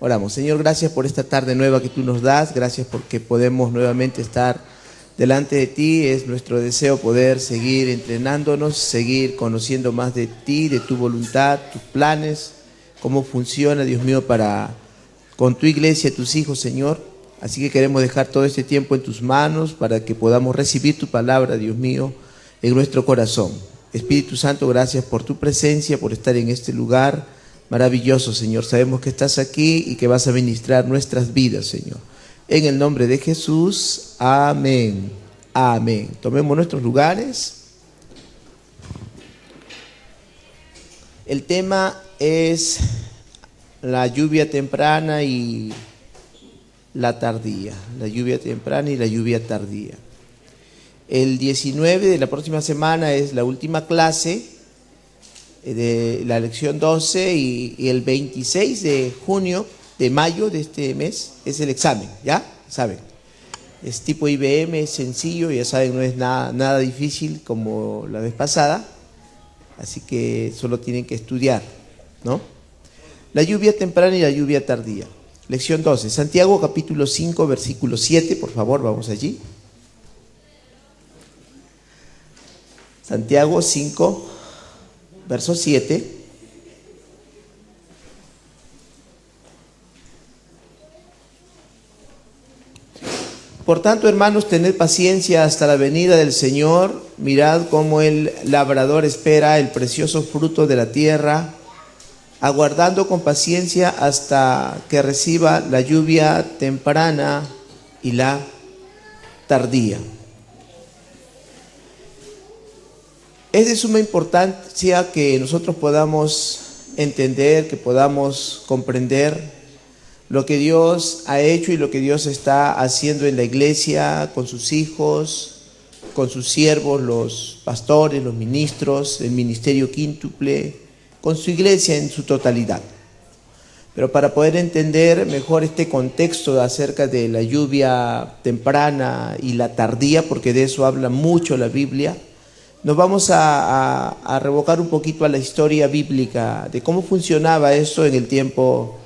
Oramos. Señor, gracias por esta tarde nueva que tú nos das. Gracias porque podemos nuevamente estar delante de ti. Es nuestro deseo poder seguir entrenándonos, seguir conociendo más de ti, de tu voluntad, tus planes, cómo funciona, Dios mío, con tu iglesia, tus hijos, Señor. Así que queremos dejar todo este tiempo en tus manos para que podamos recibir tu palabra, Dios mío, en nuestro corazón. Espíritu Santo, gracias por tu presencia, por estar en este lugar maravilloso, Señor. Sabemos que estás aquí y que vas a ministrar nuestras vidas, Señor. En el nombre de Jesús, amén. Amén. Tomemos nuestros lugares. El tema es la lluvia temprana y la tardía. La lluvia temprana y la lluvia tardía. El 19 de la próxima semana es la última clase de la lección 12 y el 26 de mayo de este mes es el examen, ¿ya? Saben, es tipo IBM, es sencillo, ya saben, no es nada difícil como la vez pasada, así que solo tienen que estudiar, ¿no? La lluvia temprana y la lluvia tardía. Lección 12, Santiago capítulo 5, versículo 7, por favor, vamos allí. Santiago 5, verso 7. Por tanto, hermanos, tened paciencia hasta la venida del Señor. Mirad cómo el labrador espera el precioso fruto de la tierra, aguardando con paciencia hasta que reciba la lluvia temprana y la tardía. Es de suma importancia que nosotros podamos entender, que podamos comprender lo que Dios ha hecho y lo que Dios está haciendo en la iglesia, con sus hijos, con sus siervos, los pastores, los ministros, el ministerio quíntuple, con su iglesia en su totalidad. Pero para poder entender mejor este contexto acerca de la lluvia temprana y la tardía, porque de eso habla mucho la Biblia, nos vamos a revocar un poquito a la historia bíblica de cómo funcionaba eso en el tiempo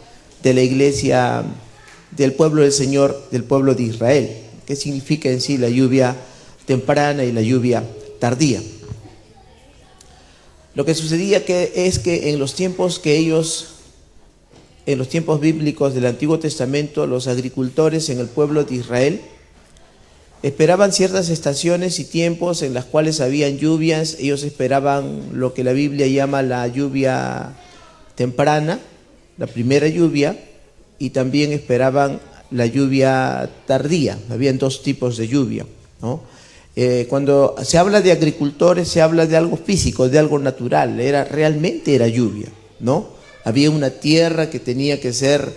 de la iglesia, del pueblo del Señor, del pueblo de Israel. ¿Qué significa en sí la lluvia temprana y la lluvia tardía? Lo que sucedía es que en los tiempos bíblicos del Antiguo Testamento, los agricultores en el pueblo de Israel esperaban ciertas estaciones y tiempos en las cuales habían lluvias. Ellos esperaban lo que la Biblia llama la lluvia temprana, la primera lluvia, y también esperaban la lluvia tardía. Habían dos tipos de lluvia, ¿no? Cuando se habla de agricultores, se habla de algo físico, de algo natural. Realmente era lluvia, ¿no? Había una tierra que tenía que ser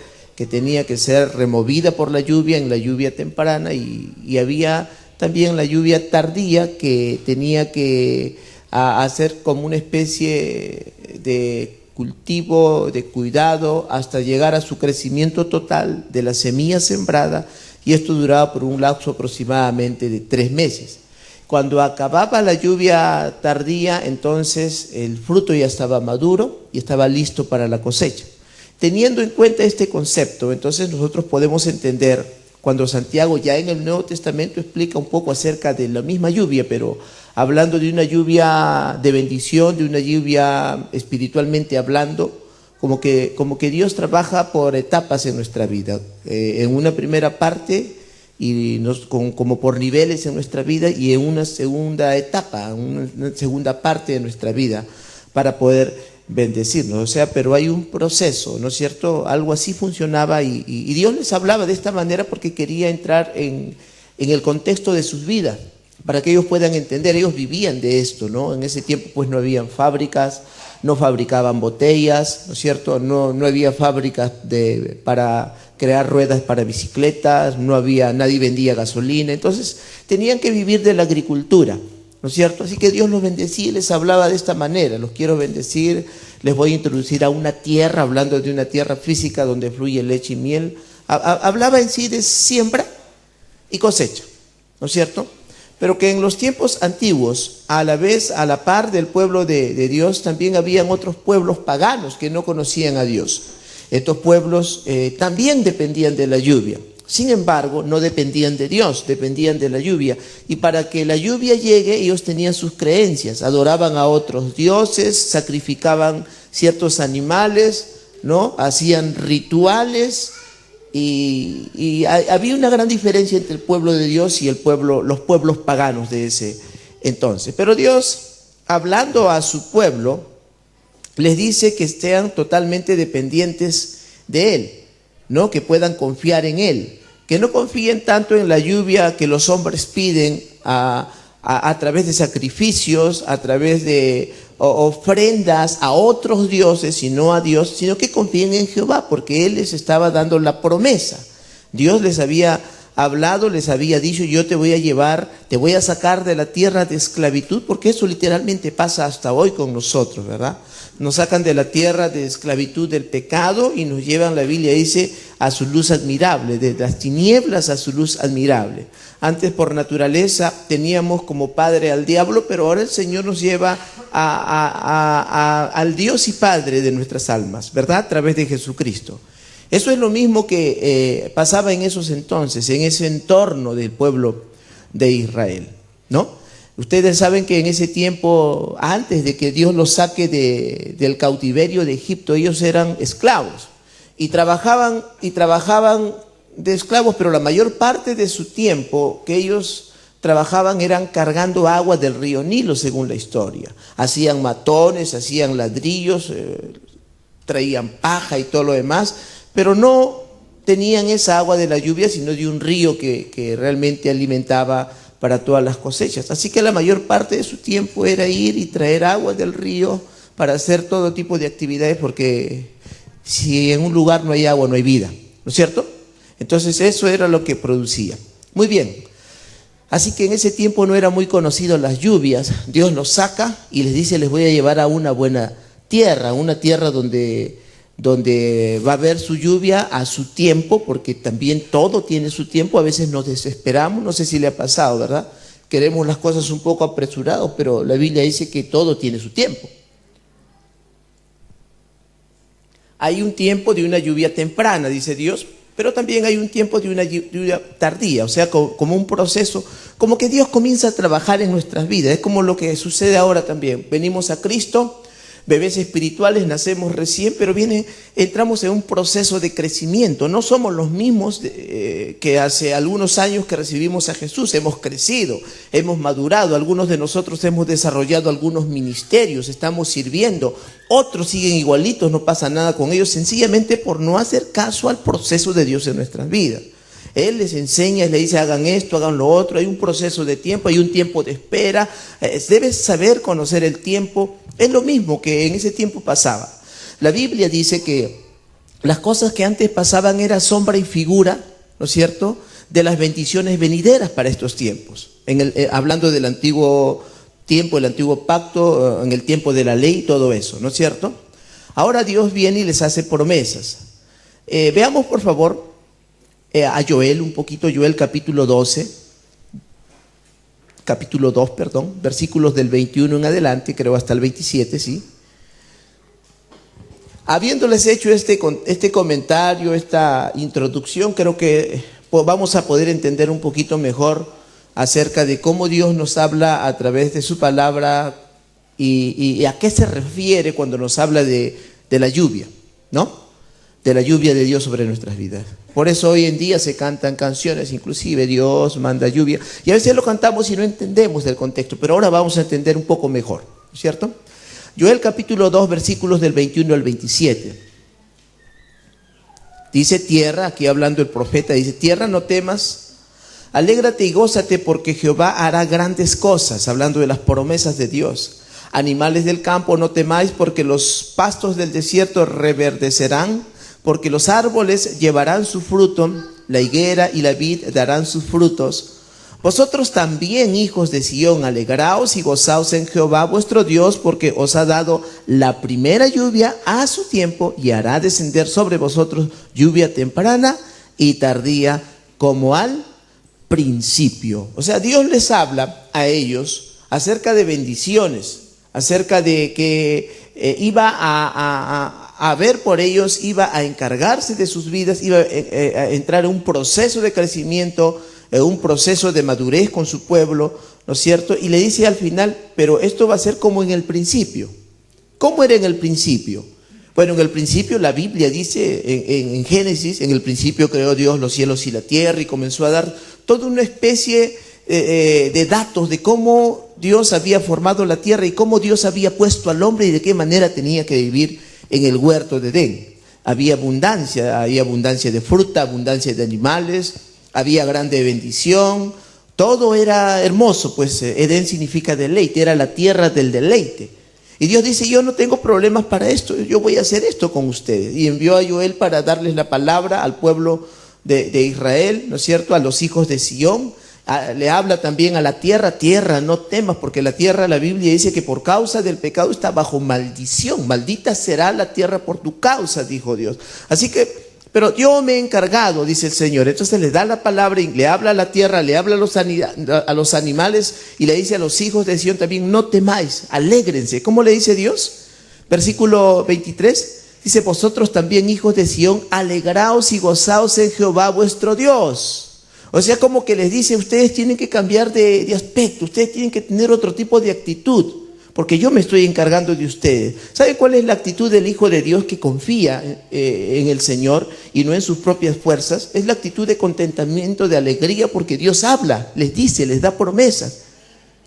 removida por la lluvia en la lluvia temprana, y había también la lluvia tardía que tenía que hacer como una especie de cultivo, de cuidado, hasta llegar a su crecimiento total de la semilla sembrada, y esto duraba por un lapso aproximadamente de 3 meses. Cuando acababa la lluvia tardía, entonces el fruto ya estaba maduro y estaba listo para la cosecha. Teniendo en cuenta este concepto, entonces nosotros podemos entender cuando Santiago ya en el Nuevo Testamento explica un poco acerca de la misma lluvia, pero hablando de una lluvia de bendición, de una lluvia espiritualmente hablando, como que Dios trabaja por etapas en nuestra vida, en una primera parte y como por niveles en nuestra vida, y en una segunda etapa, una segunda parte de nuestra vida para poder bendecirnos. O sea, pero hay un proceso, ¿no es cierto? Algo así funcionaba, y Dios les hablaba de esta manera porque quería entrar en el contexto de sus vidas, para que ellos puedan entender. Ellos vivían de esto, ¿no? En ese tiempo pues no habían fábricas, no fabricaban botellas, ¿no es cierto? No había fábricas para crear ruedas para bicicletas, nadie vendía gasolina, entonces tenían que vivir de la agricultura, ¿no es cierto? Así que Dios los bendecía y les hablaba de esta manera: los quiero bendecir, les voy a introducir a una tierra, hablando de una tierra física donde fluye leche y miel. Hablaba en sí de siembra y cosecha, ¿no es cierto? Pero que en los tiempos antiguos, a la par del pueblo de Dios, también habían otros pueblos paganos que no conocían a Dios. Estos pueblos también dependían de la lluvia. Sin embargo, no dependían de Dios, dependían de la lluvia. Y para que la lluvia llegue, ellos tenían sus creencias, adoraban a otros dioses, sacrificaban ciertos animales, ¿no? Hacían rituales y había una gran diferencia entre el pueblo de Dios y los pueblos paganos de ese entonces. Pero Dios, hablando a su pueblo, les dice que sean totalmente dependientes de Él, ¿no? Que puedan confiar en Él, que no confíen tanto en la lluvia que los hombres piden a través de sacrificios, a través de ofrendas a otros dioses y no a Dios, sino que confíen en Jehová, porque Él les estaba dando la promesa. Dios les había hablado, les había dicho: yo te voy a llevar, te voy a sacar de la tierra de esclavitud, porque eso literalmente pasa hasta hoy con nosotros, ¿verdad? Nos sacan de la tierra de esclavitud del pecado y nos llevan, la Biblia dice, a su luz admirable, de las tinieblas a su luz admirable. Antes, por naturaleza, teníamos como padre al diablo, pero ahora el Señor nos lleva al Dios y Padre de nuestras almas, ¿verdad? A través de Jesucristo. Eso es lo mismo que pasaba en esos entonces, en ese entorno del pueblo de Israel, ¿no? Ustedes saben que en ese tiempo, antes de que Dios los saque del cautiverio de Egipto, ellos eran esclavos y trabajaban de esclavos, pero la mayor parte de su tiempo que ellos trabajaban eran cargando agua del río Nilo, según la historia. Hacían matones, hacían ladrillos, traían paja y todo lo demás, pero no tenían esa agua de la lluvia, sino de un río que realmente alimentaba para todas las cosechas. Así que la mayor parte de su tiempo era ir y traer agua del río para hacer todo tipo de actividades, porque si en un lugar no hay agua, no hay vida, ¿no es cierto? Entonces eso era lo que producía. Muy bien. Así que en ese tiempo no era muy conocido las lluvias. Dios los saca y les dice: les voy a llevar a una buena tierra, una tierra donde va a haber su lluvia a su tiempo, porque también todo tiene su tiempo. A veces nos desesperamos, no sé si le ha pasado, ¿verdad? Queremos las cosas un poco apresurados, pero la Biblia dice que todo tiene su tiempo. Hay un tiempo de una lluvia temprana, dice Dios, pero también hay un tiempo de una lluvia tardía, o sea, como un proceso, como que Dios comienza a trabajar en nuestras vidas. Es como lo que sucede ahora también. Venimos a Cristo, bebés espirituales, nacemos recién, pero entramos en un proceso de crecimiento. No somos los mismos que hace algunos años que recibimos a Jesús. Hemos crecido, hemos madurado. Algunos de nosotros hemos desarrollado algunos ministerios, estamos sirviendo. Otros siguen igualitos, no pasa nada con ellos, sencillamente por no hacer caso al proceso de Dios en nuestras vidas. Él les enseña, les dice: hagan esto, hagan lo otro. Hay un proceso de tiempo, hay un tiempo de espera. Debes saber conocer el tiempo. Es lo mismo que en ese tiempo pasaba. La Biblia dice que las cosas que antes pasaban era sombra y figura, ¿no es cierto?, de las bendiciones venideras para estos tiempos. Hablando del antiguo tiempo, el antiguo pacto, en el tiempo de la ley, todo eso, ¿no es cierto? Ahora Dios viene y les hace promesas. Veamos, por favor, a Joel un poquito, Joel capítulo 2, versículos del 21 en adelante, creo hasta el 27, ¿sí? Habiéndoles hecho este comentario, esta introducción, creo que vamos a poder entender un poquito mejor acerca de cómo Dios nos habla a través de su palabra y a qué se refiere cuando nos habla de la lluvia, ¿no? De la lluvia de Dios sobre nuestras vidas. Por eso hoy en día se cantan canciones, inclusive Dios manda lluvia, y a veces lo cantamos y no entendemos del contexto, pero ahora vamos a entender un poco mejor, ¿cierto? Joel capítulo 2, versículos del 21 al 27. Dice: tierra, aquí hablando el profeta, dice: tierra, no temas, alégrate y gózate, porque Jehová hará grandes cosas, hablando de las promesas de Dios. Animales del campo, no temáis, porque los pastos del desierto reverdecerán, porque los árboles llevarán su fruto, la higuera y la vid darán sus frutos. Vosotros también, hijos de Sión, alegraos y gozaos en Jehová vuestro Dios, porque os ha dado la primera lluvia a su tiempo, y hará descender sobre vosotros lluvia temprana y tardía, como al principio. O sea, Dios les habla a ellos acerca de bendiciones, acerca de que iba a ver por ellos, iba a encargarse de sus vidas, iba a entrar en un proceso de crecimiento, en un proceso de madurez con su pueblo, ¿no es cierto? Y le dice al final, pero esto va a ser como en el principio. ¿Cómo era en el principio? Bueno, en el principio la Biblia dice, en Génesis, en el principio creó Dios los cielos y la tierra y comenzó a dar toda una especie de datos de cómo Dios había formado la tierra y cómo Dios había puesto al hombre y de qué manera tenía que vivir en el huerto de Edén. Había abundancia de fruta, abundancia de animales, había grande bendición, todo era hermoso, pues Edén significa deleite, era la tierra del deleite. Y Dios dice, yo no tengo problemas para esto, yo voy a hacer esto con ustedes. Y envió a Joel para darles la palabra al pueblo de Israel, ¿no es cierto?, a los hijos de Sión. Le habla también a la tierra, tierra, no temas, porque la tierra, la Biblia dice que por causa del pecado está bajo maldición. Maldita será la tierra por tu causa, dijo Dios. Así que, pero yo me he encargado, dice el Señor. Entonces le da la palabra y le habla a la tierra, le habla a los animales y le dice a los hijos de Sión también, no temáis, alégrense. ¿Cómo le dice Dios? Versículo 23, dice, vosotros también, hijos de Sión, alegraos y gozaos en Jehová vuestro Dios. O sea, como que les dice, ustedes tienen que cambiar de aspecto, ustedes tienen que tener otro tipo de actitud, porque yo me estoy encargando de ustedes. ¿Sabe cuál es la actitud del Hijo de Dios que confía en el Señor y no en sus propias fuerzas? Es la actitud de contentamiento, de alegría, porque Dios habla, les dice, les da promesas.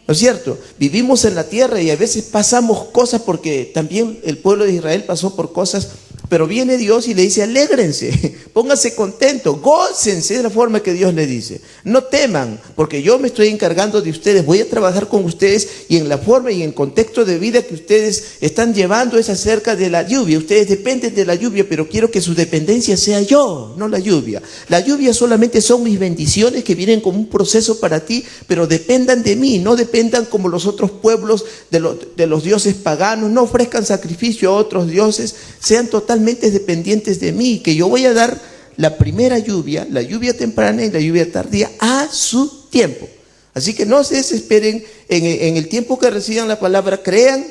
¿No es cierto? Vivimos en la tierra y a veces pasamos cosas, porque también el pueblo de Israel pasó por cosas. Pero viene Dios y le dice, alégrense, pónganse contentos, gócense, es la forma que Dios le dice. No teman, porque yo me estoy encargando de ustedes, voy a trabajar con ustedes y en la forma y en el contexto de vida que ustedes están llevando es acerca de la lluvia. Ustedes dependen de la lluvia, pero quiero que su dependencia sea yo, no la lluvia. La lluvia solamente son mis bendiciones que vienen como un proceso para ti, pero dependan de mí, no dependan como los otros pueblos de los dioses paganos, no ofrezcan sacrificio a otros dioses, sean totalmente dependientes de mí, que yo voy a dar la primera lluvia, la lluvia temprana y la lluvia tardía a su tiempo. Así que no se desesperen en el tiempo que reciban la palabra, crean,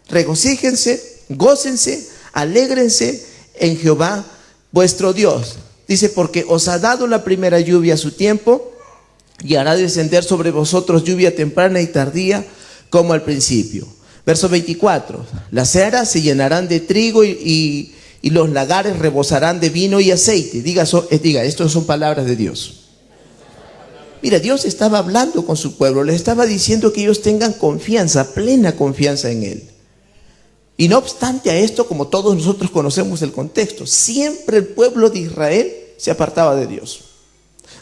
regocíjense, gócense, alégrense en Jehová vuestro Dios. Dice, porque os ha dado la primera lluvia a su tiempo y hará descender sobre vosotros lluvia temprana y tardía como al principio. Verso 24, las eras se llenarán de trigo y los lagares rebosarán de vino y aceite. Diga, estas son palabras de Dios. Mira, Dios estaba hablando con su pueblo, les estaba diciendo que ellos tengan confianza, plena confianza en Él. Y no obstante a esto, como todos nosotros conocemos el contexto, siempre el pueblo de Israel se apartaba de Dios.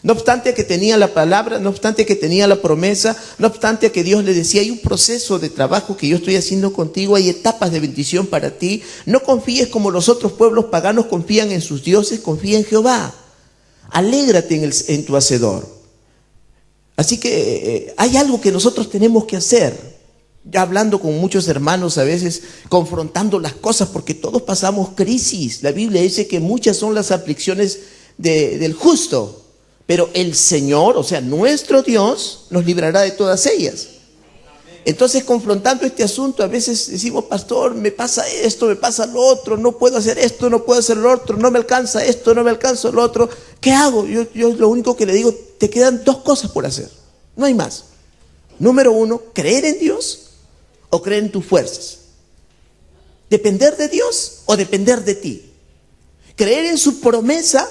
No obstante que tenía la palabra, no obstante que tenía la promesa, no obstante que Dios le decía, hay un proceso de trabajo que yo estoy haciendo contigo, hay etapas de bendición para ti. No confíes como los otros pueblos paganos confían en sus dioses, confía en Jehová. Alégrate en tu Hacedor. Así que hay algo que nosotros tenemos que hacer. Ya hablando con muchos hermanos a veces, confrontando las cosas, porque todos pasamos crisis. La Biblia dice que muchas son las aflicciones del justo. Pero el Señor, o sea, nuestro Dios, nos librará de todas ellas. Entonces, confrontando este asunto, a veces decimos, pastor, me pasa esto, me pasa lo otro, no puedo hacer esto, no puedo hacer lo otro, no me alcanza esto, no me alcanza lo otro. ¿Qué hago? Yo lo único que le digo, te quedan dos cosas por hacer, no hay más. Número uno, creer en Dios o creer en tus fuerzas. Depender de Dios o depender de ti. Creer en su promesa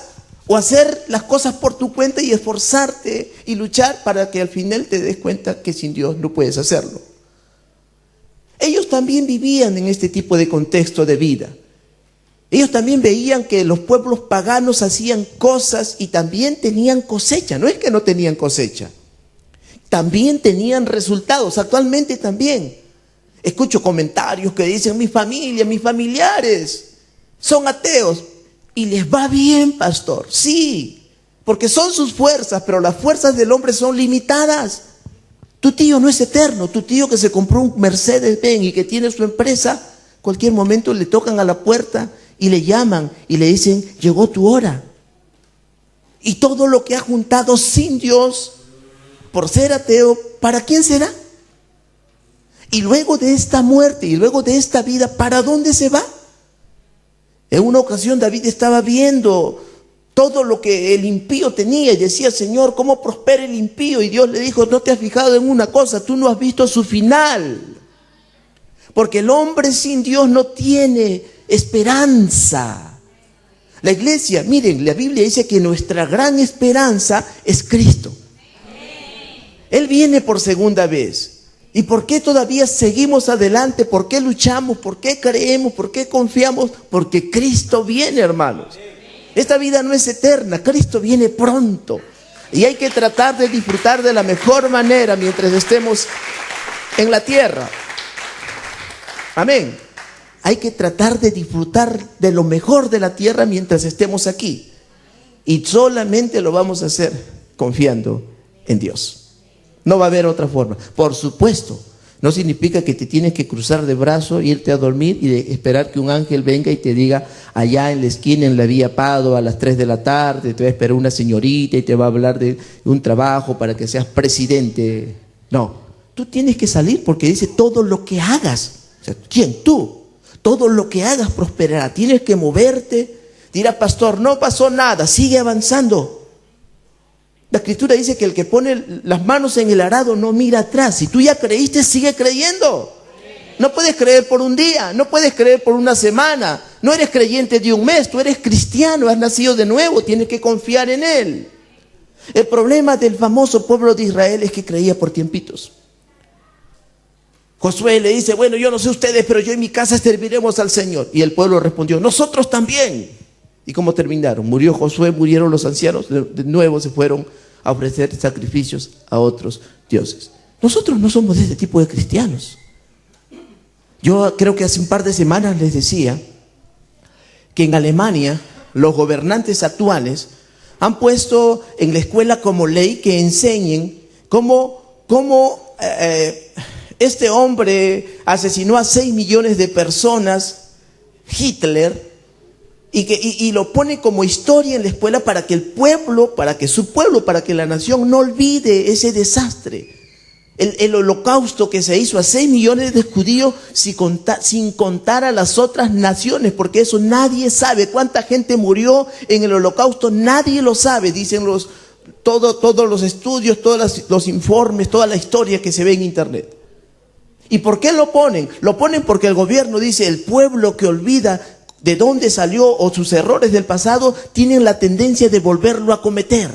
o hacer las cosas por tu cuenta y esforzarte y luchar para que al final te des cuenta que sin Dios no puedes hacerlo. Ellos también vivían en este tipo de contexto de vida. Ellos también veían que los pueblos paganos hacían cosas y también tenían cosecha. No es que no tenían cosecha, también tenían resultados. Actualmente también escucho comentarios que dicen, mi familia, mis familiares son ateos. Y les va bien, pastor. Sí, porque son sus fuerzas, pero las fuerzas del hombre son limitadas. Tu tío no es eterno. Tu tío que se compró un Mercedes-Benz y que tiene su empresa, cualquier momento le tocan a la puerta y le llaman y le dicen, llegó tu hora. Y todo lo que ha juntado sin Dios, por ser ateo, ¿para quién será? Y luego de esta muerte y luego de esta vida, ¿para dónde se va? En una ocasión David estaba viendo todo lo que el impío tenía y decía: Señor, ¿cómo prospera el impío? Y Dios le dijo: no te has fijado en una cosa, tú no has visto su final. Porque el hombre sin Dios no tiene esperanza. La iglesia, miren, la Biblia dice que nuestra gran esperanza es Cristo. Él viene por segunda vez. ¿Y por qué todavía seguimos adelante? ¿Por qué luchamos? ¿Por qué creemos? ¿Por qué confiamos? Porque Cristo viene, hermanos. Esta vida no es eterna, Cristo viene pronto. Y hay que tratar de disfrutar de la mejor manera mientras estemos en la tierra. Amén. Hay que tratar de disfrutar de lo mejor de la tierra mientras estemos aquí. Y solamente lo vamos a hacer confiando en Dios. No va a haber otra forma. Por supuesto, no significa que te tienes que cruzar de brazo, irte a dormir y esperar que un ángel venga y te diga: allá en la esquina, en la vía Pado, a las 3 de la tarde, te va a esperar una señorita y te va a hablar de un trabajo para que seas presidente. No, tú tienes que salir porque dice: todo lo que hagas. O sea, ¿quién? Tú. Todo lo que hagas prosperará. Tienes que moverte. Dirá: pastor, no pasó nada, sigue avanzando. La Escritura dice que el que pone las manos en el arado no mira atrás. Si tú ya creíste, sigue creyendo. No puedes creer por un día, no puedes creer por una semana. No eres creyente de un mes, tú eres cristiano, has nacido de nuevo, tienes que confiar en Él. El problema del famoso pueblo de Israel es que creía por tiempitos. Josué le dice: bueno, yo no sé ustedes, pero yo en mi casa serviremos al Señor. Y el pueblo respondió: nosotros también. ¿Y cómo terminaron? Murió Josué, murieron los ancianos, de nuevo se fueron a ofrecer sacrificios a otros dioses. Nosotros no somos de este tipo de cristianos. Yo creo que hace un par de semanas les decía que en Alemania los gobernantes actuales han puesto en la escuela como ley que enseñen cómo este hombre asesinó a 6 millones de personas, Hitler, y lo pone como historia en la escuela para que el pueblo, para que la nación no olvide ese desastre. El holocausto que se hizo a 6 millones de judíos sin contar a las otras naciones, porque eso nadie sabe. ¿Cuánta gente murió en el holocausto? Nadie lo sabe, dicen todos los estudios, todos los informes, toda la historia que se ve en internet. ¿Y por qué lo ponen? Lo ponen porque el gobierno dice: el pueblo que olvida de dónde salió o sus errores del pasado tienen la tendencia de volverlo a cometer.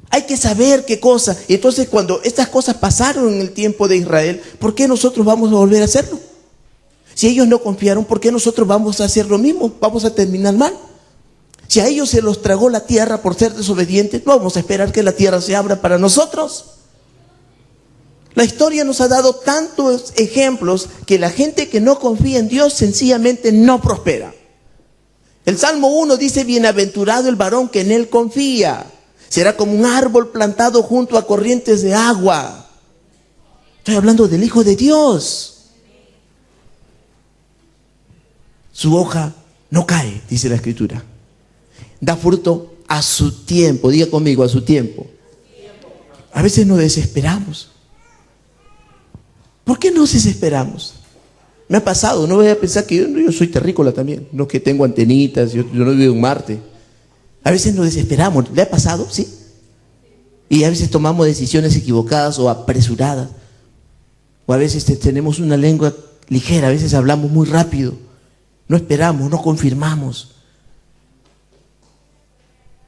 Hay que saber qué cosa. Entonces, cuando estas cosas pasaron en el tiempo de Israel, ¿por qué nosotros vamos a volver a hacerlo? Si ellos no confiaron, ¿por qué nosotros vamos a hacer lo mismo? Vamos a terminar mal. Si a ellos se los tragó la tierra por ser desobedientes, no vamos a esperar que la tierra se abra para nosotros. La historia nos ha dado tantos ejemplos que la gente que no confía en Dios sencillamente no prospera. El Salmo 1 dice: bienaventurado el varón que en Él confía. Será como un árbol plantado junto a corrientes de agua. Estoy hablando del Hijo de Dios. Su hoja no cae, dice la Escritura. Da fruto a su tiempo. Diga conmigo: a su tiempo. A veces nos desesperamos. ¿Por qué nos desesperamos? Me ha pasado, no voy a pensar que yo soy terrícola también, no es que tengo antenitas, yo no vivo en Marte. A veces nos desesperamos, ¿le ha pasado? Sí. Y a veces tomamos decisiones equivocadas o apresuradas. O a veces tenemos una lengua ligera, a veces hablamos muy rápido. No esperamos, no confirmamos.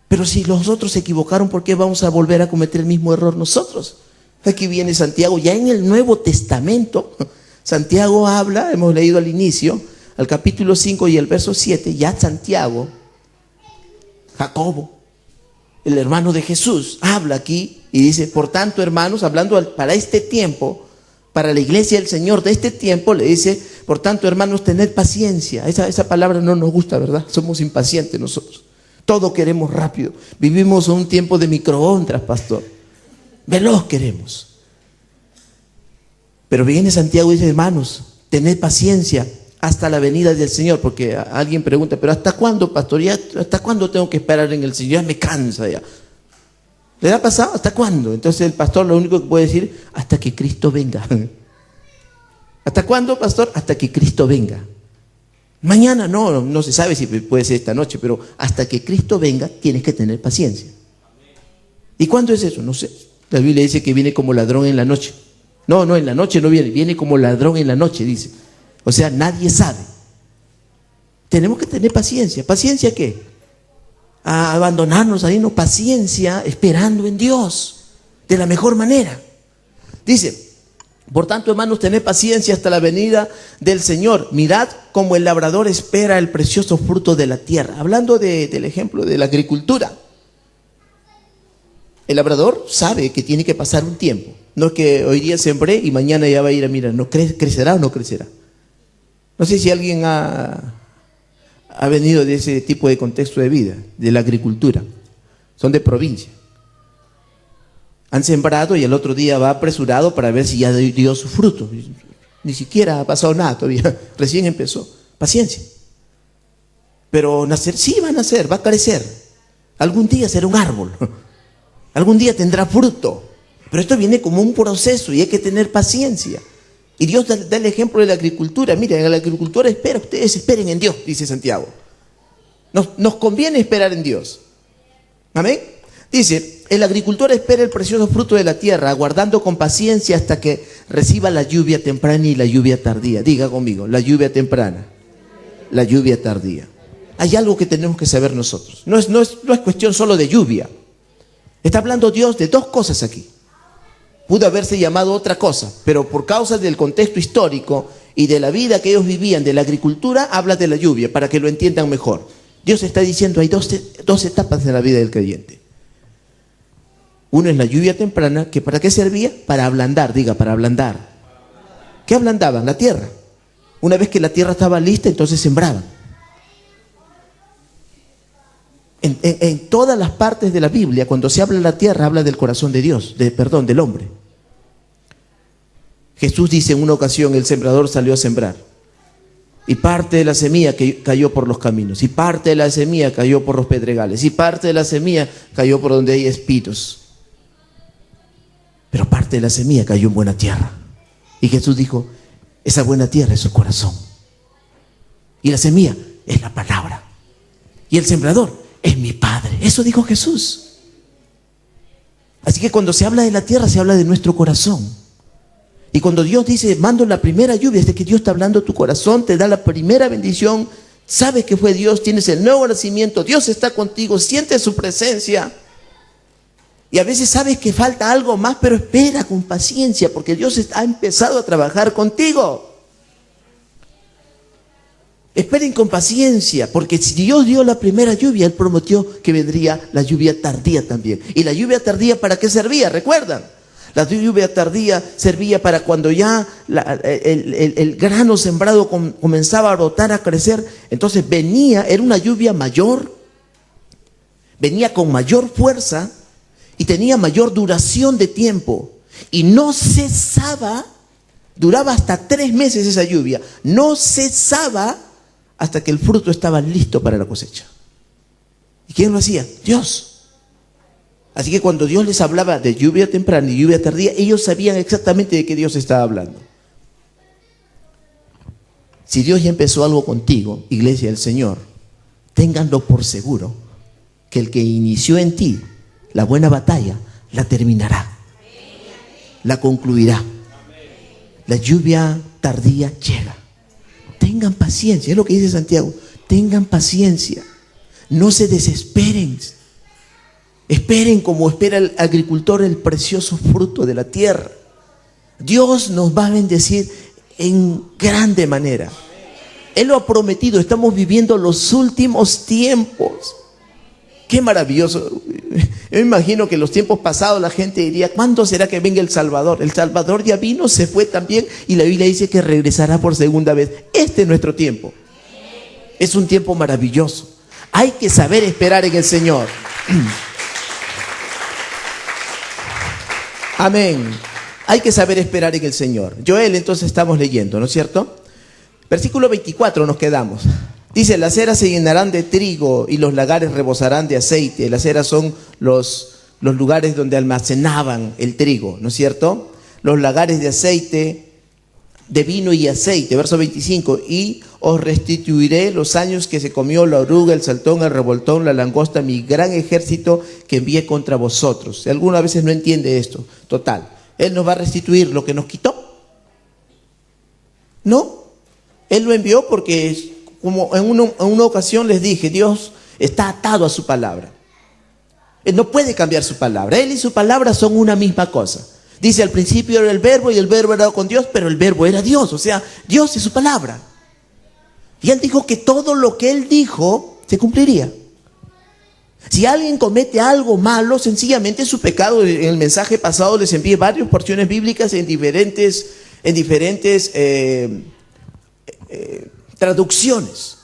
Pero si los otros se equivocaron, ¿por qué vamos a volver a cometer el mismo error nosotros? Aquí viene Santiago, ya en el Nuevo Testamento, Santiago habla, hemos leído al inicio, al capítulo 5 y el verso 7, ya Santiago, Jacobo, el hermano de Jesús, habla aquí y dice: por tanto, hermanos, hablando para este tiempo, para la iglesia del Señor de este tiempo, le dice: por tanto, hermanos, tened paciencia. Esa palabra no nos gusta, ¿verdad? Somos impacientes nosotros. Todo queremos rápido. Vivimos un tiempo de microondas, pastor. Veloz queremos. Pero viene Santiago y dice: hermanos, tened paciencia hasta la venida del Señor. Porque alguien pregunta: ¿pero hasta cuándo, pastor? ¿Hasta cuándo tengo que esperar en el Señor? Ya me cansa ya. ¿Le ha pasado? ¿Hasta cuándo? Entonces el pastor lo único que puede decir: hasta que Cristo venga. ¿Hasta cuándo, pastor? Hasta que Cristo venga. Mañana no se sabe si puede ser esta noche, pero hasta que Cristo venga tienes que tener paciencia. ¿Y cuándo es eso? No sé. La Biblia dice que viene como ladrón en la noche. No, en la noche no viene como ladrón en la noche, dice. O sea, nadie sabe. Tenemos que tener paciencia. ¿Paciencia qué? A abandonarnos ahí, no, paciencia esperando en Dios de la mejor manera. Dice, por tanto, hermanos, tened paciencia hasta la venida del Señor. Mirad como el labrador espera el precioso fruto de la tierra. Hablando del ejemplo de la agricultura. El labrador sabe que tiene que pasar un tiempo. No es que hoy día sembré y mañana ya va a ir a mirar, ¿no crecerá o no crecerá? No sé si alguien ha venido de ese tipo de contexto de vida, de la agricultura. Son de provincia. Han sembrado y el otro día va apresurado para ver si ya dio su fruto. Ni siquiera ha pasado nada todavía, recién empezó. Paciencia. Pero nacer, sí va a nacer, va a crecer. Algún día será un árbol. Algún día tendrá fruto. Pero esto viene como un proceso y hay que tener paciencia. Y Dios da el ejemplo de la agricultura. Miren, la agricultura espera, ustedes esperen en Dios, dice Santiago. Nos conviene esperar en Dios. Amén. Dice, el agricultor espera el precioso fruto de la tierra, aguardando con paciencia hasta que reciba la lluvia temprana y la lluvia tardía. Diga conmigo, la lluvia temprana, la lluvia tardía. Hay algo que tenemos que saber nosotros. No es cuestión solo de lluvia. Está hablando Dios de dos cosas aquí. Pudo haberse llamado otra cosa, pero por causa del contexto histórico y de la vida que ellos vivían, de la agricultura, habla de la lluvia, para que lo entiendan mejor. Dios está diciendo, hay dos etapas en la vida del creyente. Una es la lluvia temprana, que ¿para qué servía? Para ablandar, diga, para ablandar. ¿Qué ablandaban? La tierra. Una vez que la tierra estaba lista, entonces sembraban. En todas las partes de la Biblia, cuando se habla de la tierra, habla del corazón de Dios, del hombre. Jesús dice en una ocasión, el sembrador salió a sembrar. Y parte de la semilla que cayó por los caminos, y parte de la semilla cayó por los pedregales, y parte de la semilla cayó por donde hay espinos. Pero parte de la semilla cayó en buena tierra. Y Jesús dijo, esa buena tierra es su corazón. Y la semilla es la palabra. Y el sembrador es mi Padre. Eso dijo Jesús. Así que cuando se habla de la tierra, se habla de nuestro corazón. Y cuando Dios dice, mando la primera lluvia, es de que Dios está hablando a tu corazón, te da la primera bendición, sabes que fue Dios, tienes el nuevo nacimiento, Dios está contigo, sientes su presencia. Y a veces sabes que falta algo más, pero espera con paciencia, porque Dios ha empezado a trabajar contigo. Esperen con paciencia, porque si Dios dio la primera lluvia, Él prometió que vendría la lluvia tardía también. ¿Y la lluvia tardía para qué servía? ¿Recuerdan? La lluvia tardía servía para cuando ya el grano sembrado comenzaba a brotar, a crecer. Entonces era una lluvia mayor, venía con mayor fuerza y tenía mayor duración de tiempo. Y no cesaba, duraba hasta 3 meses esa lluvia, no cesaba hasta que el fruto estaba listo para la cosecha. ¿Y quién lo hacía? Dios. Así que cuando Dios les hablaba de lluvia temprana y lluvia tardía, ellos sabían exactamente de qué Dios estaba hablando. Si Dios ya empezó algo contigo, iglesia del Señor, ténganlo por seguro que el que inició en ti la buena batalla, la terminará, la concluirá. La lluvia tardía llega. Tengan paciencia, es lo que dice Santiago. Tengan paciencia, no se desesperen. Esperen como espera el agricultor el precioso fruto de la tierra. Dios nos va a bendecir en grande manera. Él lo ha prometido, estamos viviendo los últimos tiempos. Qué maravilloso. Yo me imagino que en los tiempos pasados la gente diría, ¿cuándo será que venga el Salvador? El Salvador ya vino, se fue también y la Biblia dice que regresará por segunda vez. Este es nuestro tiempo. Es un tiempo maravilloso. Hay que saber esperar en el Señor. Amén. Hay que saber esperar en el Señor. Joel, entonces estamos leyendo, ¿no es cierto? Versículo 24 nos quedamos. Dice, las eras se llenarán de trigo y los lagares rebosarán de aceite. Las eras son los lugares donde almacenaban el trigo, ¿no es cierto? Los lagares de aceite de vino y aceite. Verso 25, y os restituiré los años que se comió la oruga, el saltón, el revoltón, la langosta, mi gran ejército que envié contra vosotros. Algunas veces no entiende esto. Total, Él nos va a restituir lo que nos quitó. No, Él lo envió porque, como en una ocasión les dije, Dios está atado a su palabra. Él no puede cambiar su palabra. Él y su palabra son una misma cosa. Dice, al principio era el verbo y el verbo era con Dios, pero el verbo era Dios. O sea, Dios es su palabra. Y Él dijo que todo lo que Él dijo se cumpliría. Si alguien comete algo malo, sencillamente su pecado. En el mensaje pasado les envié varias porciones bíblicas en diferentes traducciones,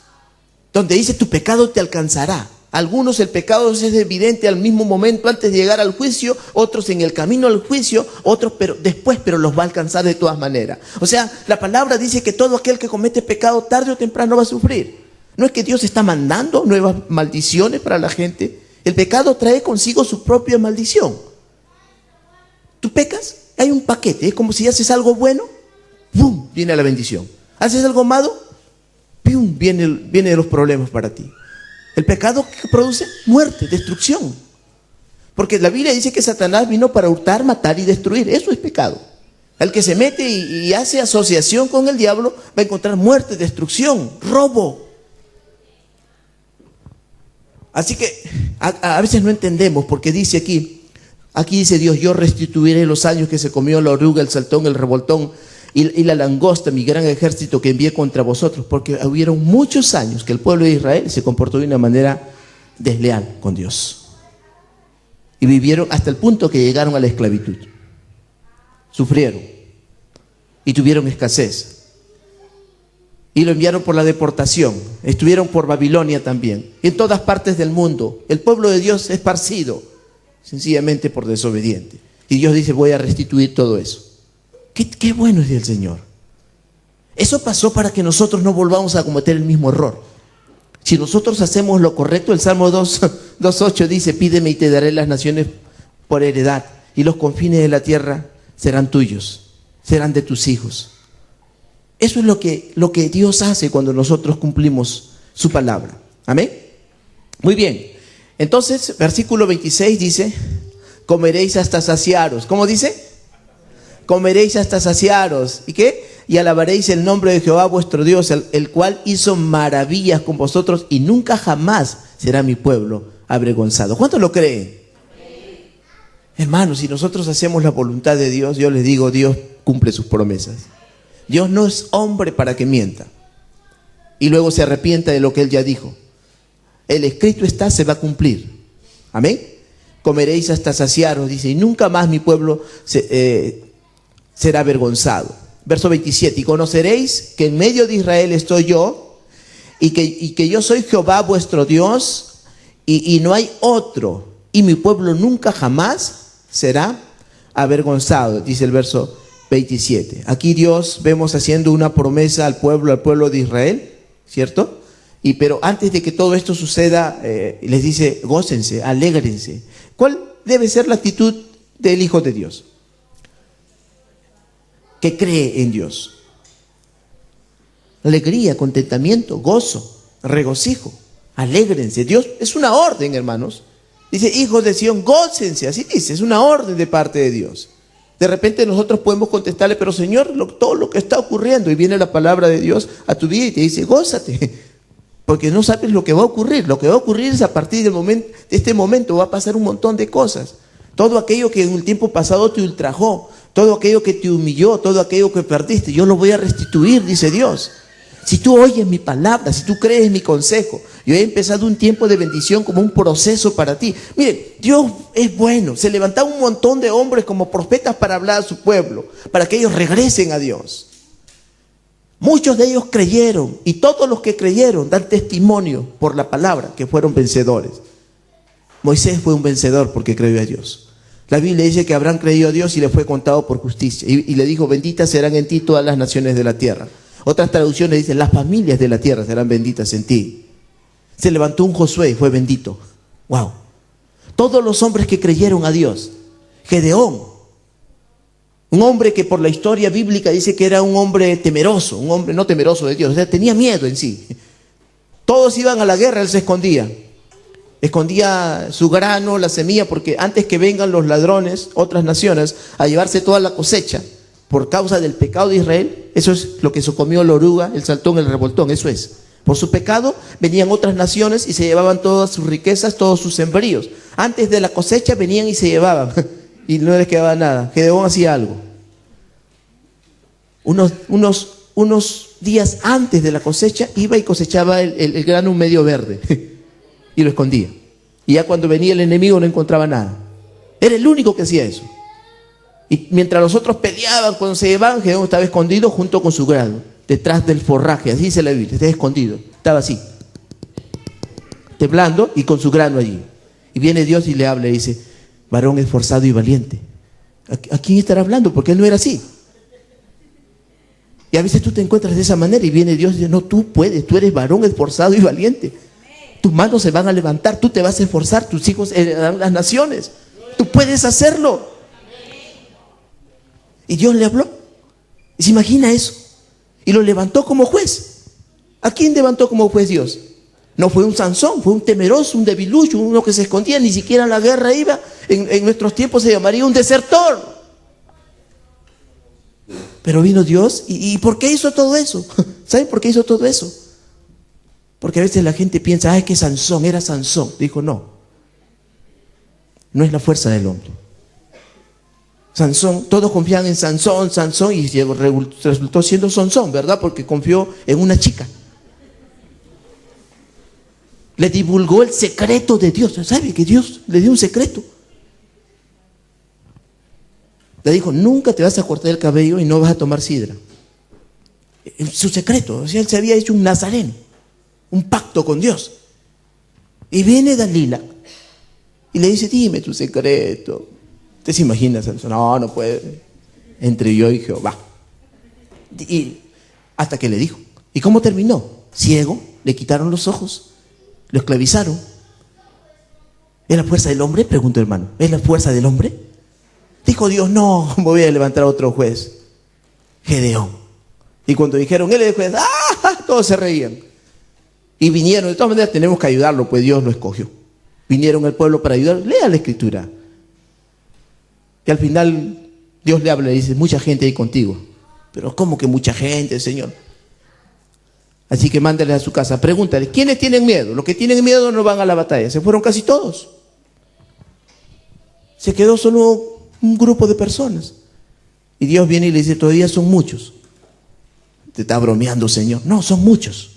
donde dice tu pecado te alcanzará. Algunos el pecado es evidente al mismo momento antes de llegar al juicio, otros en el camino al juicio, otros después, pero los va a alcanzar de todas maneras. O sea, la palabra dice que todo aquel que comete pecado tarde o temprano va a sufrir. No es que Dios está mandando nuevas maldiciones para la gente. El pecado trae consigo su propia maldición. Tú pecas, hay un paquete, es como si haces algo bueno, ¡pum!, viene la bendición. Haces algo malo, ¡pum!, vienen los problemas para ti. El pecado que produce muerte, destrucción. Porque la Biblia dice que Satanás vino para hurtar, matar y destruir. Eso es pecado. El que se mete y hace asociación con el diablo va a encontrar muerte, destrucción, robo. Así que a veces no entendemos, porque dice aquí dice Dios, yo restituiré los años que se comió la oruga, el saltón, el revoltón y la langosta, mi gran ejército que envié contra vosotros, porque hubieron muchos años que el pueblo de Israel se comportó de una manera desleal con Dios. Y vivieron hasta el punto que llegaron a la esclavitud. Sufrieron y tuvieron escasez. Y lo enviaron por la deportación. Estuvieron por Babilonia también. En todas partes del mundo. El pueblo de Dios esparcido, sencillamente por desobediente. Y Dios dice, voy a restituir todo eso. Qué bueno es el Señor. Eso pasó para que nosotros no volvamos a cometer el mismo error. Si nosotros hacemos lo correcto, el Salmo 2:8 dice, pídeme y te daré las naciones por heredad, y los confines de la tierra serán tuyos, serán de tus hijos. Eso es lo que Dios hace cuando nosotros cumplimos su palabra. Amén. Muy bien. Entonces, versículo 26 dice, comeréis hasta saciaros. ¿Cómo dice? Comeréis hasta saciaros. ¿Y qué? Y alabaréis el nombre de Jehová vuestro Dios, el cual hizo maravillas con vosotros, y nunca jamás será mi pueblo avergonzado. ¿Cuántos lo creen? Hermanos, si nosotros hacemos la voluntad de Dios, yo les digo, Dios cumple sus promesas. Dios no es hombre para que mienta y luego se arrepienta de lo que Él ya dijo. El escrito está, se va a cumplir. Amén. Comeréis hasta saciaros, dice, y nunca más mi pueblo será avergonzado. Verso 27, y conoceréis que en medio de Israel estoy yo, y que yo soy Jehová vuestro Dios, y no hay otro, y mi pueblo nunca jamás será avergonzado, dice el verso 27. Aquí Dios vemos haciendo una promesa al pueblo de Israel, ¿cierto? Pero antes de que todo esto suceda, les dice, gócense, alégrense. ¿Cuál debe ser la actitud del Hijo de Dios? Que cree en Dios. Alegría, contentamiento, gozo, regocijo, alégrense. Dios es una orden, hermanos. Dice, hijos de Sión, gócense, así dice, es una orden de parte de Dios. De repente nosotros podemos contestarle, pero Señor, todo lo que está ocurriendo, y viene la palabra de Dios a tu vida y te dice, gózate, porque no sabes lo que va a ocurrir. Lo que va a ocurrir es a partir de este momento va a pasar un montón de cosas. Todo aquello que en el tiempo pasado te ultrajó, todo aquello que te humilló, todo aquello que perdiste, yo lo voy a restituir, dice Dios. Si tú oyes mi palabra, si tú crees mi consejo, yo he empezado un tiempo de bendición como un proceso para ti. Miren, Dios es bueno. Se levantaron un montón de hombres como profetas para hablar a su pueblo, para que ellos regresen a Dios. Muchos de ellos creyeron, y todos los que creyeron dan testimonio por la palabra que fueron vencedores. Moisés fue un vencedor porque creyó a Dios. La Biblia dice que Abraham creyó a Dios y le fue contado por justicia. Y le dijo, benditas serán en ti todas las naciones de la tierra. Otras traducciones dicen, las familias de la tierra serán benditas en ti. Se levantó un Josué y fue bendito. Wow. Todos los hombres que creyeron a Dios. Gedeón. Un hombre que por la historia bíblica dice que era un hombre temeroso, un hombre no temeroso de Dios, o sea, tenía miedo en sí. Todos iban a la guerra, él se escondía. Escondía su grano, la semilla, porque antes que vengan los ladrones, otras naciones, a llevarse toda la cosecha, por causa del pecado de Israel, eso es lo que se comió la oruga, el saltón, el revoltón, eso es. Por su pecado venían otras naciones y se llevaban todas sus riquezas, todos sus sembríos. Antes de la cosecha venían y se llevaban y no les quedaba nada. Gedeón hacía algo. Unos días antes de la cosecha iba y cosechaba el grano medio verde y lo escondía. Y ya cuando venía el enemigo no encontraba nada. Era el único que hacía eso. Y mientras los otros peleaban, cuando se llevaban, Gedeón estaba escondido junto con su grano, detrás del forraje, así dice la Biblia, estaba escondido, estaba así, temblando y con su grano allí. Y viene Dios y le habla y dice: varón esforzado y valiente. ¿A quién estará hablando? Porque él no era así. Y a veces tú te encuentras de esa manera y viene Dios y dice: no, tú puedes, tú eres varón esforzado y valiente. Tus manos se van a levantar, tú te vas a esforzar, tus hijos heredarán las naciones. Tú puedes hacerlo. Y Dios le habló. Y se imagina eso. Y lo levantó como juez. ¿A quién levantó como juez Dios? No fue un Sansón, fue un temeroso, un debilucho, uno que se escondía, ni siquiera a la guerra iba. En nuestros tiempos se llamaría un desertor. Pero vino Dios. ¿Y por qué hizo todo eso? ¿Saben por qué hizo todo eso? Porque a veces la gente piensa: ay, que Sansón, era Sansón. Dijo: no. No es la fuerza del hombre. Sansón, todos confían en Sansón, y resultó siendo Sansón, ¿verdad? Porque confió en una chica. Le divulgó el secreto de Dios. ¿Sabe que Dios le dio un secreto? Le dijo: nunca te vas a cortar el cabello y no vas a tomar sidra. Su secreto, o sea, él se había hecho un nazareno, un pacto con Dios. Y viene Dalila y le dice: dime tu secreto. ¿Usted se imagina, Sansón? No, no puede. Entre yo y Jehová. Y hasta que le dijo. ¿Y cómo terminó? Ciego, le quitaron los ojos, lo esclavizaron. ¿Es la fuerza del hombre? Preguntó el hermano. ¿Es la fuerza del hombre? Dijo Dios: no, voy a levantar a otro juez, Gedeón. Y cuando dijeron: él es juez, ¡ah!, todos se reían. Y vinieron. De todas maneras tenemos que ayudarlo, pues Dios lo escogió. Vinieron al pueblo para ayudar. Lea la escritura. Y al final Dios le habla y dice: mucha gente hay contigo. Pero ¿cómo que mucha gente, Señor? Así que mándale a su casa, pregúntale: ¿quiénes tienen miedo? Los que tienen miedo no van a la batalla. Se fueron casi todos. Se quedó solo un grupo de personas. Y Dios viene y le dice: todavía son muchos. Te está bromeando, Señor. No, son muchos.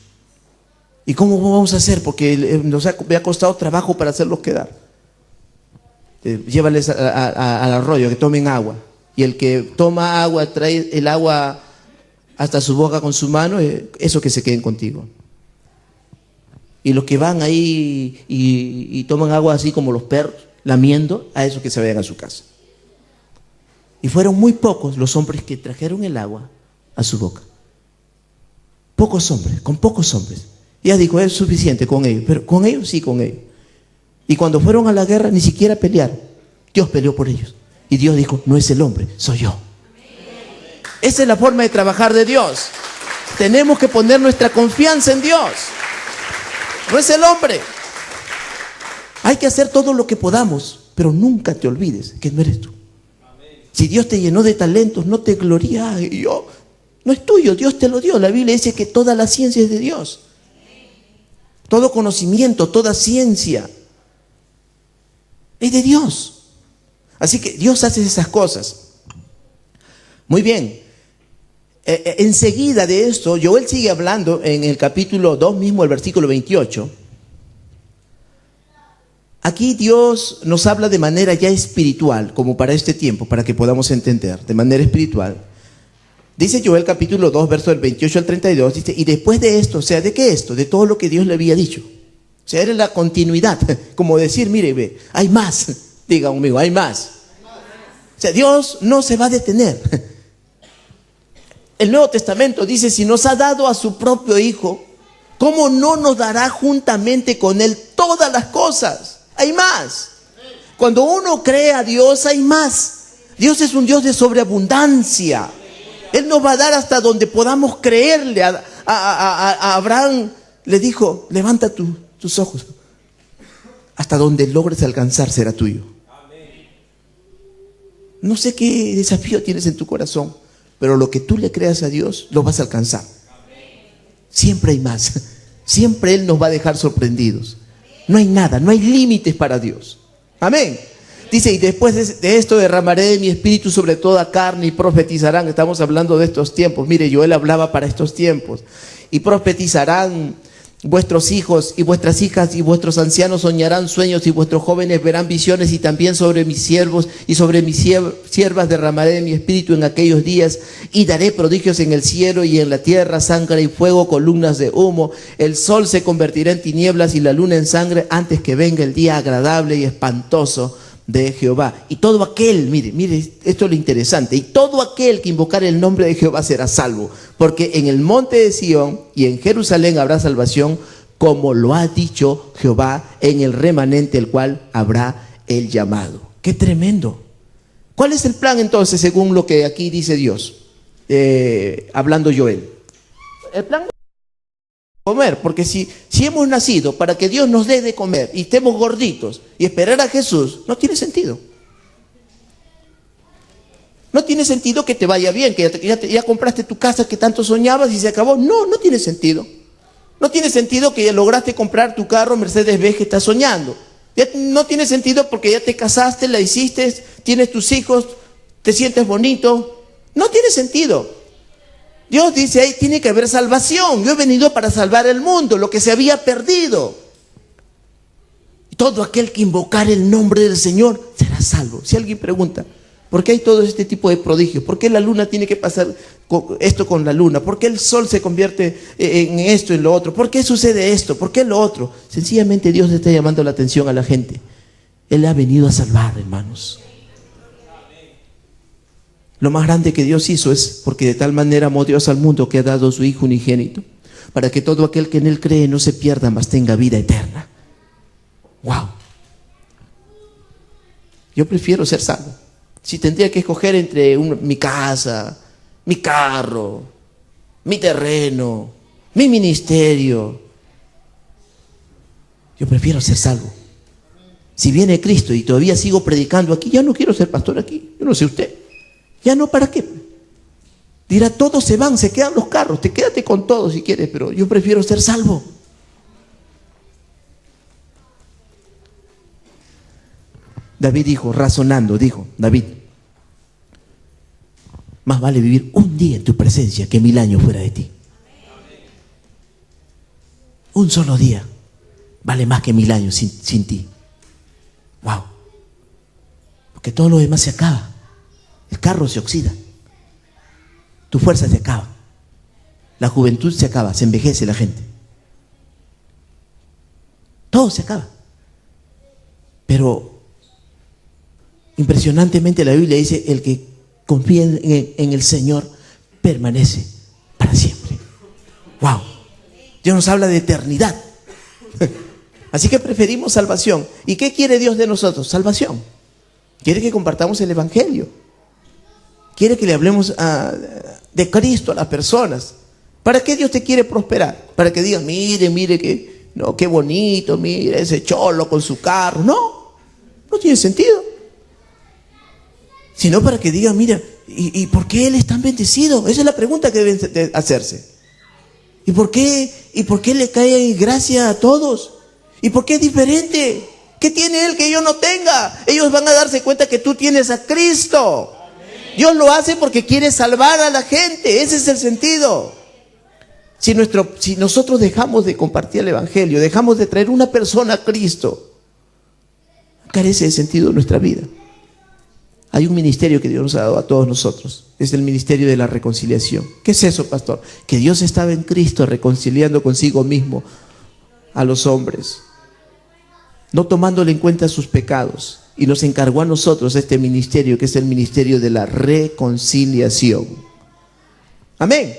¿Y cómo vamos a hacer? Porque nos ha costado trabajo para hacerlos quedar. Llévales al arroyo, que tomen agua. Y el que toma agua, trae el agua hasta su boca con su mano, eso que se queden contigo. Y los que van ahí y toman agua así como los perros, lamiendo, a esos que se vayan a su casa. Y fueron muy pocos los hombres que trajeron el agua a su boca. Pocos hombres, con pocos hombres. Ya dijo: es suficiente con ellos. Pero con ellos, sí, con ellos. Y cuando fueron a la guerra ni siquiera pelearon. Dios peleó por ellos. Y Dios dijo: no es el hombre, soy yo. Esa es la forma de trabajar de Dios. Tenemos que poner nuestra confianza en Dios. No es el hombre. Hay que hacer todo lo que podamos, pero nunca te olvides que no eres tú. Si Dios te llenó de talentos, no te glorías. No es tuyo, Dios te lo dio. La Biblia dice que toda la ciencia es de Dios. Todo conocimiento, toda ciencia es de Dios. Así que Dios hace esas cosas. Muy bien. Enseguida de esto, Joel sigue hablando en el capítulo 2 mismo, el versículo 28. Aquí Dios nos habla de manera ya espiritual, como para este tiempo, para que podamos entender, de manera espiritual. Dice Joel capítulo 2, verso del 28 al 32, dice: y después de esto, o sea, ¿de qué esto? De todo lo que Dios le había dicho. O sea, era la continuidad, como decir: mire, ve, hay más. Diga conmigo: hay más. O sea, Dios no se va a detener. El Nuevo Testamento dice: si nos ha dado a su propio Hijo, ¿cómo no nos dará juntamente con Él todas las cosas? Hay más. Cuando uno cree a Dios, hay más. Dios es un Dios de sobreabundancia. Él nos va a dar hasta donde podamos creerle. A Abraham le dijo, levanta tus ojos. Hasta donde logres alcanzar será tuyo. No sé qué desafío tienes en tu corazón, pero lo que tú le creas a Dios, lo vas a alcanzar. Siempre hay más. Siempre Él nos va a dejar sorprendidos. No hay nada, no hay límites para Dios. Amén. Dice, y después de esto derramaré de mi espíritu sobre toda carne y profetizarán. Estamos hablando de estos tiempos. Mire, Joel hablaba para estos tiempos. Y profetizarán vuestros hijos y vuestras hijas y vuestros ancianos soñarán sueños y vuestros jóvenes verán visiones, y también sobre mis siervos y sobre mis siervas derramaré de mi espíritu en aquellos días, y daré prodigios en el cielo y en la tierra, sangre y fuego, columnas de humo. El sol se convertirá en tinieblas y la luna en sangre antes que venga el día agradable y espantoso de Jehová. Y todo aquel, mire, esto es lo interesante, y todo aquel que invocar el nombre de Jehová será salvo, porque en el monte de Sión y en Jerusalén habrá salvación, como lo ha dicho Jehová, en el remanente el cual habrá el llamado. ¡Qué tremendo! ¿Cuál es el plan entonces según lo que aquí dice Dios? Hablando Joel. El plan es comer, porque si hemos nacido para que Dios nos dé de comer y estemos gorditos y esperar a Jesús, no tiene sentido. No tiene sentido que te vaya bien, que ya compraste tu casa que tanto soñabas y se acabó. No tiene sentido. No tiene sentido que ya lograste comprar tu carro Mercedes-Benz que estás soñando. No tiene sentido porque ya te casaste, la hiciste, tienes tus hijos, te sientes bonito. No tiene sentido. Dios dice, ahí tiene que haber salvación. Yo he venido para salvar el mundo, lo que se había perdido. Todo aquel que invocar el nombre del Señor será salvo. Si alguien pregunta, ¿por qué hay todo este tipo de prodigios? ¿Por qué la luna tiene que pasar esto con la luna? ¿Por qué el sol se convierte en esto y en lo otro? ¿Por qué sucede esto? ¿Por qué lo otro? Sencillamente Dios está llamando la atención a la gente. Él ha venido a salvar, hermanos. Lo más grande que Dios hizo es porque de tal manera amó Dios al mundo que ha dado a su Hijo unigénito, para que todo aquel que en Él cree no se pierda, mas tenga vida eterna. ¡Wow! Yo prefiero ser salvo. Si tendría que escoger entre mi casa, mi carro, mi terreno, mi ministerio, yo prefiero ser salvo. Si viene Cristo y todavía sigo predicando aquí, ya no quiero ser pastor aquí. Yo no sé usted. Ya no, ¿para qué? Dirá, todos se van, se quedan los carros, quédate con todos si quieres, pero yo prefiero ser salvo. David dijo, David, más vale vivir un día en tu presencia que 1000 años fuera de ti. Un solo día vale más que 1000 años sin ti. Wow. Porque todo lo demás se acaba. El carro se oxida, tu fuerza se acaba, la juventud se acaba, se envejece la gente, todo se acaba. Pero impresionantemente la Biblia dice, el que confía en el Señor permanece para siempre. Wow. Dios nos habla de eternidad. Así que preferimos salvación. ¿Y qué quiere Dios de nosotros? Salvación. Quiere que compartamos el Evangelio. Quiere que le hablemos de Cristo a las personas. ¿Para qué Dios te quiere prosperar? Para que digas, mire que, no, qué bonito, mire ese cholo con su carro. No tiene sentido. Sino para que digas, mira, ¿y por qué él es tan bendecido? Esa es la pregunta que deben hacerse. ¿Y por qué le cae gracia a todos? ¿Y por qué es diferente? ¿Qué tiene él que yo no tenga? Ellos van a darse cuenta que tú tienes a Cristo. Dios lo hace porque quiere salvar a la gente. Ese es el sentido. Si nosotros dejamos de compartir el Evangelio, dejamos de traer una persona a Cristo, carece de sentido nuestra vida. Hay un ministerio que Dios nos ha dado a todos nosotros. Es el ministerio de la reconciliación. ¿Qué es eso, pastor? Que Dios estaba en Cristo reconciliando consigo mismo a los hombres, no tomándole en cuenta sus pecados. Y nos encargó a nosotros este ministerio, que es el ministerio de la reconciliación. Amén.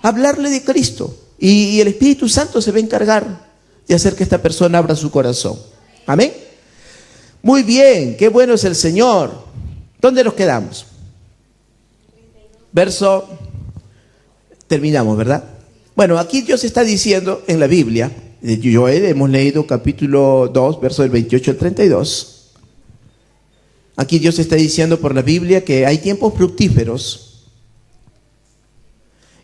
Hablarle de Cristo. Y el Espíritu Santo se va a encargar de hacer que esta persona abra su corazón. Amén. Muy bien, qué bueno es el Señor. ¿Dónde nos quedamos? Terminamos, ¿verdad? Bueno, aquí Dios está diciendo en la Biblia, de Joel, hemos leído capítulo 2, verso del 28 al 32. Aquí Dios está diciendo por la Biblia que hay tiempos fructíferos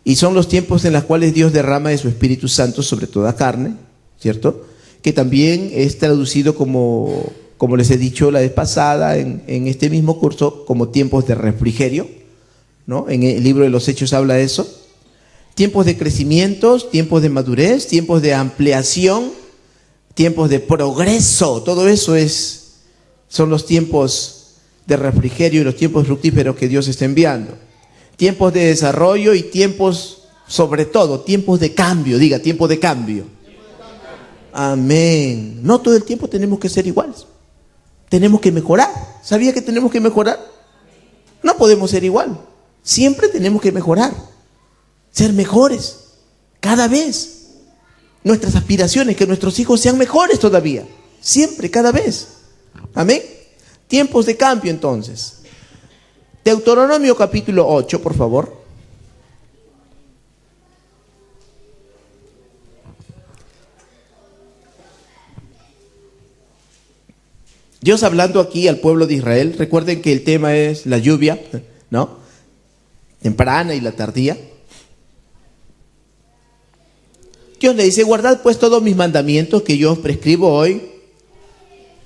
y son los tiempos en los cuales Dios derrama de su Espíritu Santo sobre toda carne, ¿cierto? Que también es traducido como les he dicho la vez pasada en este mismo curso, como tiempos de refrigerio, ¿no? En el libro de los Hechos habla de eso. Tiempos de crecimiento, tiempos de madurez, tiempos de ampliación, tiempos de progreso, todo eso son los tiempos de refrigerio y los tiempos fructíferos que Dios está enviando. Tiempos de desarrollo y tiempos, sobre todo, tiempos de cambio. Diga, tiempos de cambio. Amén. No todo el tiempo tenemos que ser iguales. Tenemos que mejorar. ¿Sabía que tenemos que mejorar? No podemos ser igual. Siempre tenemos que mejorar. Ser mejores. Cada vez. Nuestras aspiraciones, que nuestros hijos sean mejores todavía. Siempre, cada vez. Amén. Tiempos de cambio, entonces. Deuteronomio capítulo 8, por favor. Dios hablando aquí al pueblo de Israel. Recuerden que el tema es la lluvia, ¿no? Temprana y la tardía. Dios le dice: guardad pues todos mis mandamientos que yo os prescribo hoy,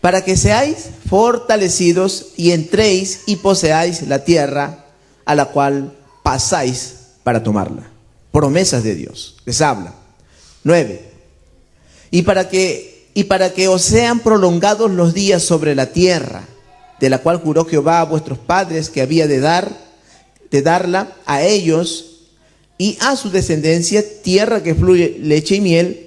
para que seáis fortalecidos y entréis y poseáis la tierra a la cual pasáis para tomarla. Promesas de Dios, les habla. 9. Y para que os sean prolongados los días sobre la tierra, de la cual juró Jehová a vuestros padres que había de darla a ellos y a su descendencia, tierra que fluye leche y miel.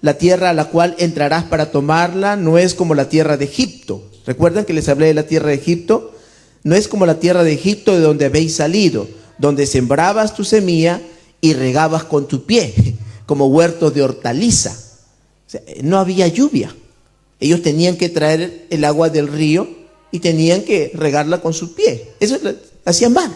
La tierra a la cual entrarás para tomarla no es como la tierra de Egipto. ¿Recuerdan que les hablé de la tierra de Egipto? No es como la tierra de Egipto, de donde habéis salido, donde sembrabas tu semilla y regabas con tu pie, como huertos de hortaliza. O sea, no había lluvia. Ellos tenían que traer el agua del río y tenían que regarla con su pie. Eso lo hacían mal.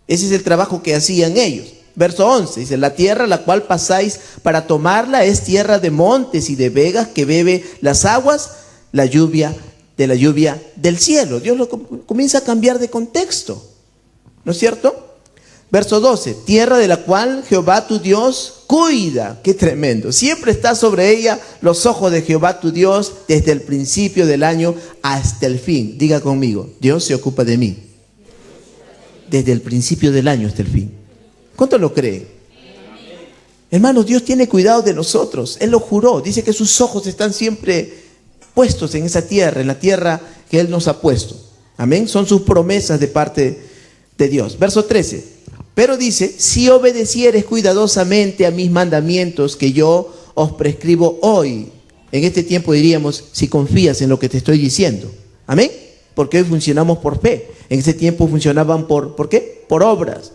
Ese es el trabajo que hacían ellos. Verso 11, dice: la tierra a la cual pasáis para tomarla es tierra de montes y de vegas, que bebe las aguas, la lluvia del cielo. Dios lo comienza a cambiar de contexto, ¿no es cierto? Verso 12, tierra de la cual Jehová tu Dios cuida. Qué tremendo. Siempre está sobre ella los ojos de Jehová tu Dios, desde el principio del año hasta el fin. Diga conmigo: Dios se ocupa de mí desde el principio del año hasta el fin. ¿Cuánto lo creen? Hermanos, Dios tiene cuidado de nosotros. Él lo juró. Dice que sus ojos están siempre puestos en esa tierra, en la tierra que Él nos ha puesto. Amén. Son sus promesas de parte de Dios. Verso 13. Pero dice: si obedecieres cuidadosamente a mis mandamientos que yo os prescribo hoy. En este tiempo diríamos: si confías en lo que te estoy diciendo. Amén. Porque hoy funcionamos por fe. En ese tiempo funcionaban ¿por qué? Por obras.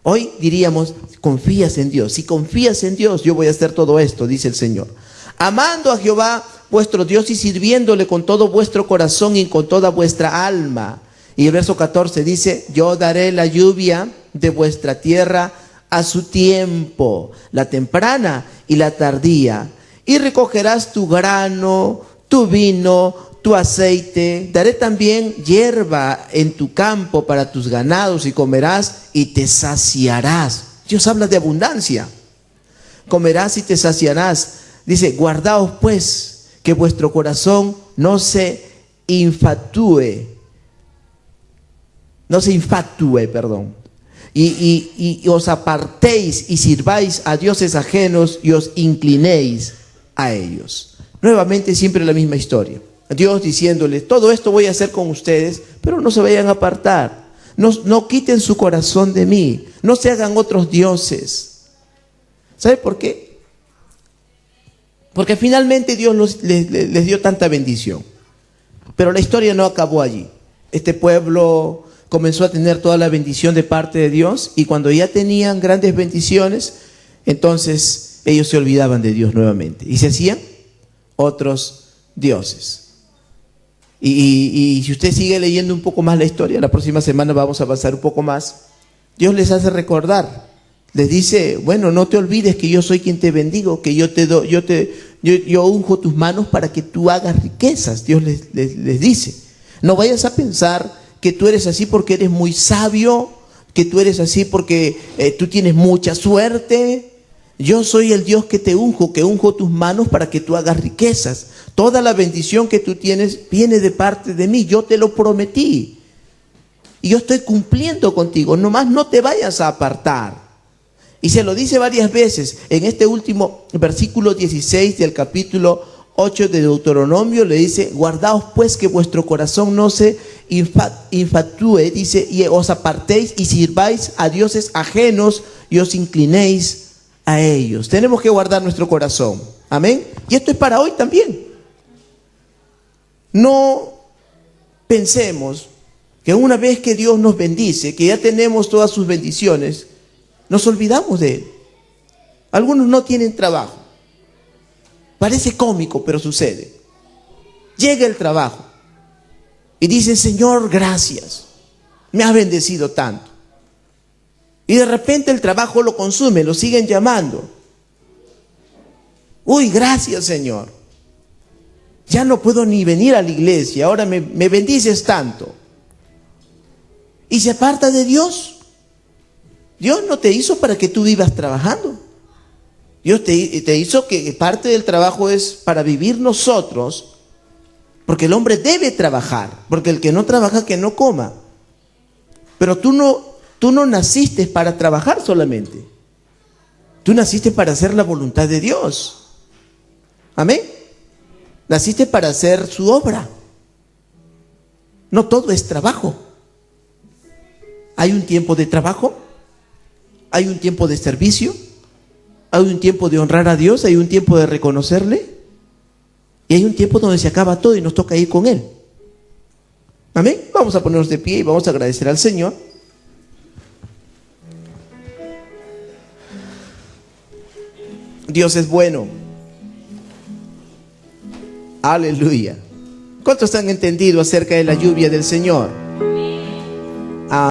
Hoy diríamos: confías en Dios. Si confías en Dios, yo voy a hacer todo esto, dice el Señor. Amando a Jehová vuestro Dios y sirviéndole con todo vuestro corazón y con toda vuestra alma. Y el verso 14 dice: yo daré la lluvia de vuestra tierra a su tiempo, la temprana y la tardía. Y recogerás tu grano, tu vino, tu aceite. Daré también hierba en tu campo para tus ganados, y comerás y te saciarás. Dios habla de abundancia. Comerás y te saciarás. Dice: guardaos pues, que vuestro corazón no se infactúe, y os apartéis y sirváis a dioses ajenos y os inclinéis a ellos. Nuevamente, siempre la misma historia. Dios diciéndoles: todo esto voy a hacer con ustedes, pero no se vayan a apartar. No quiten su corazón de mí. No se hagan otros dioses. ¿Sabe por qué? Porque finalmente Dios les dio tanta bendición. Pero la historia no acabó allí. Este pueblo comenzó a tener toda la bendición de parte de Dios, y cuando ya tenían grandes bendiciones, entonces ellos se olvidaban de Dios nuevamente y se hacían otros dioses. Y si usted sigue leyendo un poco más la historia, la próxima semana vamos a avanzar un poco más, Dios les hace recordar, les dice, bueno, no te olvides que yo soy quien te bendigo, que yo unjo tus manos para que tú hagas riquezas. Dios les dice, no vayas a pensar que tú eres así porque eres muy sabio, que tú eres así porque tú tienes mucha suerte. Yo soy el Dios que te unjo, que unjo tus manos para que tú hagas riquezas. Toda la bendición que tú tienes viene de parte de mí, yo te lo prometí. Y yo estoy cumpliendo contigo, nomás no te vayas a apartar. Y se lo dice varias veces. En este último versículo 16 del capítulo 8 de Deuteronomio le dice, guardaos pues que vuestro corazón no se infatúe, dice, y os apartéis y sirváis a dioses ajenos y os inclinéis a ellos. Tenemos que guardar nuestro corazón. Amén. Y esto es para hoy también. No pensemos que una vez que Dios nos bendice, que ya tenemos todas sus bendiciones, nos olvidamos de Él. Algunos no tienen trabajo. Parece cómico, pero sucede. Llega el trabajo y dicen, Señor, gracias, me has bendecido tanto. Y de repente el trabajo lo consume, lo siguen llamando. Uy, gracias, Señor. Ya no puedo ni venir a la iglesia, ahora me bendices tanto. Y se aparta de Dios. Dios no te hizo para que tú vivas trabajando. Dios te hizo que parte del trabajo es para vivir nosotros, porque el hombre debe trabajar, porque el que no trabaja que no coma. Pero tú no naciste para trabajar solamente. Tú naciste para hacer la voluntad de Dios. Amén. Naciste para hacer su obra. No todo es trabajo. Hay un tiempo de trabajo, hay un tiempo de servicio, hay un tiempo de honrar a Dios, hay un tiempo de reconocerle, y hay un tiempo donde se acaba todo y nos toca ir con Él. Amén. Vamos a ponernos de pie y vamos a agradecer al Señor. Dios es bueno. Aleluya. ¿Cuántos han entendido acerca de la lluvia del Señor?